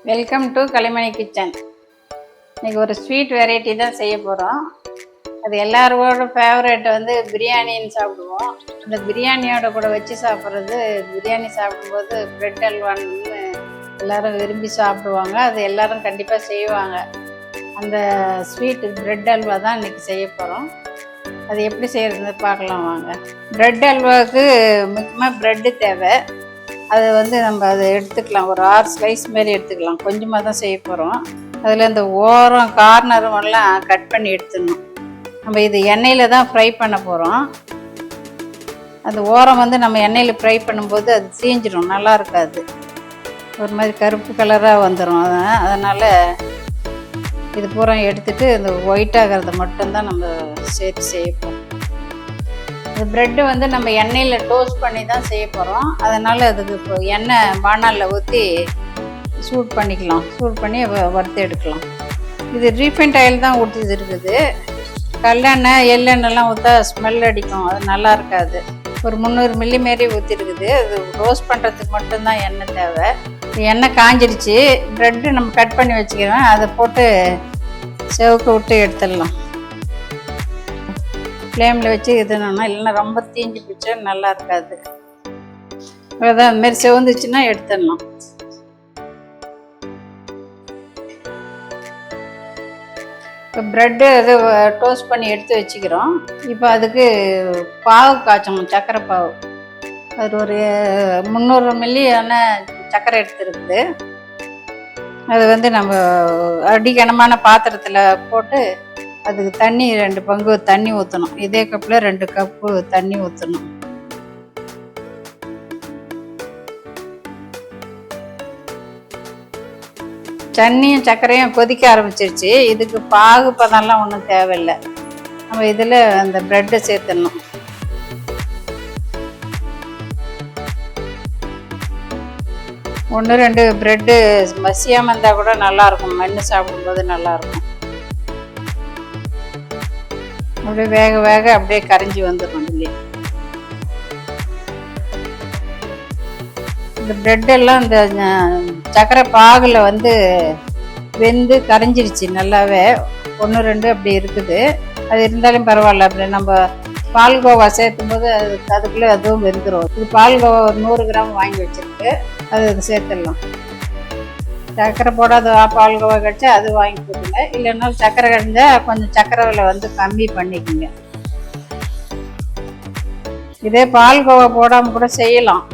Welcome to Kalaimani kitchen. இன்றைக்கி ஒரு sweet variety தான் செய்ய போகிறோம். அது எல்லாரோட ஃபேவரட் வந்து பிரியாணின்னு சாப்பிடுவோம். அந்த பிரியாணியோட கூட வச்சு சாப்பிட்றது, பிரியாணி சாப்பிடும்போது ப்ரெட் அல்வான்னு எல்லோரும் விரும்பி சாப்பிடுவாங்க. அது எல்லோரும் கண்டிப்பாக செய்வாங்க. அந்த ஸ்வீட் ப்ரெட் அல்வா தான் இன்றைக்கி செய்ய போகிறோம். அது எப்படி செய்கிறதுன்னு பார்க்கலாம் வாங்க. ப்ரெட் அல்வாவுக்கு முக்கியமாக ப்ரெட்டு தேவை. அது வந்து நம்ம அதை எடுத்துக்கலாம், ஒரு 6 ஸ்லைஸ் மாரி எடுத்துக்கலாம். கொஞ்சமாக தான் செய்ய போகிறோம். அதில் இந்த ஓரம் கார்னரும் எல்லாம் கட் பண்ணி எடுத்துடணும். நம்ம இது எண்ணெயில் தான் ஃப்ரை பண்ண போகிறோம். அந்த ஓரம் வந்து நம்ம எண்ணெயில் ஃப்ரை பண்ணும்போது அது தீஞ்சிடும், நல்லா இருக்காது, ஒரு மாதிரி கருப்பு கலராக வந்துடும். அதனால் இது பூரா எடுத்துகிட்டு இந்த ஒயிட் ஆகிறத மட்டும்தான் நம்ம சேர்த்து செய்ய போகிறோம். இந்த ப்ரெட்டு வந்து நம்ம எண்ணெயில் டோஸ்ட் பண்ணி தான் செய்ய போகிறோம். அதனால் அதுக்கு இப்போ எண்ணெய் பானாலில் ஊற்றி சூட் பண்ணிக்கலாம். சூட் பண்ணி வறுத்து எடுக்கலாம். இது ரீஃபைண்ட் ஆயில் தான் ஊற்றி இருக்குது. கல்லெண்ணெய் எள்ளெண்ணெய்லாம் ஊற்றா ஸ்மெல் அடிக்கும், அது நல்லா இருக்காது. ஒரு 300 மில்லி மாரி ஊற்றிருக்குது. அது ரோஸ்ட் பண்ணுறதுக்கு மட்டும்தான் எண்ணெய் தேவை. எண்ணெய் காஞ்சிடுச்சு. ப்ரெட்டு நம்ம கட் பண்ணி வச்சுக்கிறோம், அதை போட்டு செவக்க விட்டு எடுத்துடலாம். ஃப்ளேமில் வச்சு இதுனா, இல்லைன்னா ரொம்ப தீஞ்சு பிடிச்சா நல்லா இருக்காது. அதான் அதுமாரி செவந்துச்சுன்னா எடுத்துடலாம். இப்போ ப்ரெட்டு அது டோஸ்ட் பண்ணி எடுத்து வச்சுக்கிறோம். இப்போ அதுக்கு பாவு காய்ச்சணும், சர்க்கரை பாவு. அது ஒரு 300 மில்லியான சர்க்கரை எடுத்துருக்குது. அது வந்து நம்ம அடிக்கனமான பாத்திரத்தில் போட்டு அதுக்கு தண்ணி 2 பங்கு தண்ணி ஊற்றணும். இதே கப்பில் 2 கப்பு தண்ணி ஊற்றணும். தண்ணியும் சர்க்கரையும் கொதிக்க ஆரம்பிச்சிருச்சு. இதுக்கு பாகு பதம்லாம் ஒன்றும் தேவையில்லை. நம்ம இதில் அந்த ப்ரெட்டை சேர்த்துடணும். ஒன்று 2 ப்ரெட்டு மசியாமல் இருந்தால் கூட நல்லாயிருக்கும், மென்று சாப்பிடும்போது நல்லாயிருக்கும். அப்படியே வேக வேக அப்படியே கரைஞ்சி வந்துடும். இல்லையா, இந்த ப்ரெட்டெல்லாம் இந்த சர்க்கரை பாகில் வந்து வெந்து கரைஞ்சிருச்சு நல்லாவே. 1 2 அப்படி இருக்குது. அது இருந்தாலும் பரவாயில்ல. அப்படி நம்ம பால்கோவா சேர்த்தும் போது அதுக்குள்ளே அதுவும் வெந்துடும். இது பால்கோவா ஒரு 100 கிராம் வாங்கி வச்சுருக்கு, அது சேர்த்துடலாம். சர்க்கரை போடாத பால்கோவா கிடச்சா அது வாங்கி கொடுங்க. இல்லைன்னா சர்க்கரை கிடந்தா கொஞ்சம் சர்க்கரை விலை வந்து கம்மி பண்ணிக்கோங்க. இதே பால்கோவா போடாமல் கூட செய்யலாம்,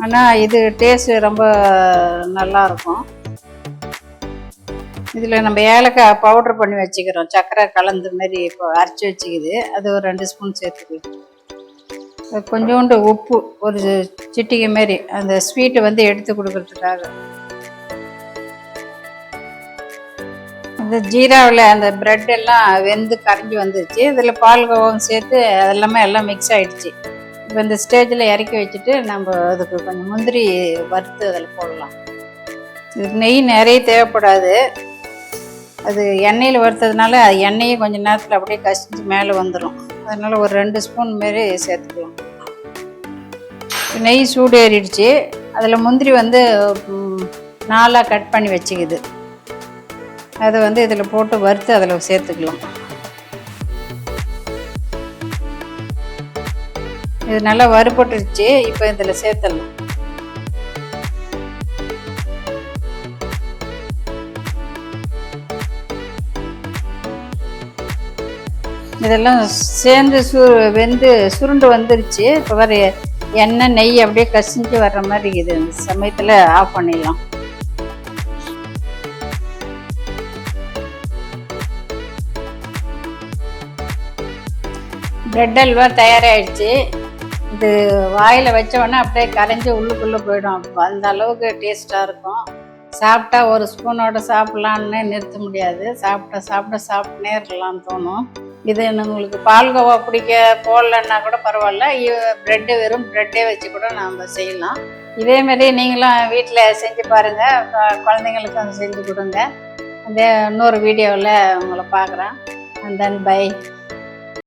ஆனால் இது டேஸ்ட்டு ரொம்ப நல்லாயிருக்கும். இதில் நம்ம ஏலக்காய் பவுட்ரு பண்ணி வச்சுக்கிறோம், சர்க்கரை கலந்து மாரி இப்போ அரைச்சி வச்சுக்குது. அது ஒரு 2 ஸ்பூன் சேர்த்துக்கலாம். கொஞ்சோண்டு உப்பு, ஒரு சிட்டிகை மாரி, அந்த ஸ்வீட்டை வந்து எடுத்து கொடுக்கறதுக்காக. அந்த ஜீராவில் அந்த ப்ரெட் எல்லாம் வெந்து கரைஞ்சி வந்துருச்சு. இதில் பால்கோவாவும் சேர்த்து அதெல்லாமே எல்லாம் மிக்ஸ் ஆகிடுச்சு. இப்போ இந்த ஸ்டேஜில் இறக்கி வச்சுட்டு நம்ம அதுக்கு கொஞ்சம் முந்திரி வறுத்து அதில் போடலாம். இதுக்கு நெய் நிறைய தேவைப்படாது. அது எண்ணெயில் வறுத்ததுனால எண்ணெயும் கொஞ்சம் நேரத்தில் அப்படியே கசிஞ்சு மேலே வந்துடும். அதனால் ஒரு 2 ஸ்பூன் மாரி சேர்த்துக்கலாம். நெய் சூடு ஏறிடுச்சு. அதில் முந்திரி வந்து 4 கட் பண்ணி வச்சுக்குது. அதை வந்து இதில் போட்டு வறுத்து அதில் சேர்த்துக்கலாம். இது நல்லா வறுபட்டுருச்சு. இப்போ இதில் சேர்த்துடலாம். இதெல்லாம் சேர்ந்து வெந்து சுருண்டு வந்துருச்சு. இப்போ வர எண்ணெய் நெய் அப்படியே கசிஞ்சு வர்ற மாதிரி இது. இந்த சமயத்தில் ஆஃப் பண்ணிடலாம். ப்ரெட் அல்வா தயாராகிடுச்சு. இது வாயில் வச்சோடனே அப்படியே கரைஞ்சி உள்ளுக்குள்ளே போயிடும். அந்த அளவுக்கு டேஸ்ட்டாக இருக்கும். சாப்பிட்டா ஒரு ஸ்பூனோட சாப்பிட்லான்னு நிறுத்த முடியாது. சாப்பிட்டே இருக்கலாம்னு தோணும். இது உங்களுக்கு பால்கோவா பிடிக்க போடலன்னா கூட பரவாயில்ல, ப்ரெட்டு வெறும் ப்ரெட்டே வச்சு கூட நம்ம செய்யலாம். இதேமாரி நீங்களும் வீட்டில் செஞ்சு பாருங்கள். குழந்தைங்களுக்கும் செஞ்சு கொடுங்க. அதே இன்னொரு வீடியோவில் உங்களை பார்க்குறேன். And then by.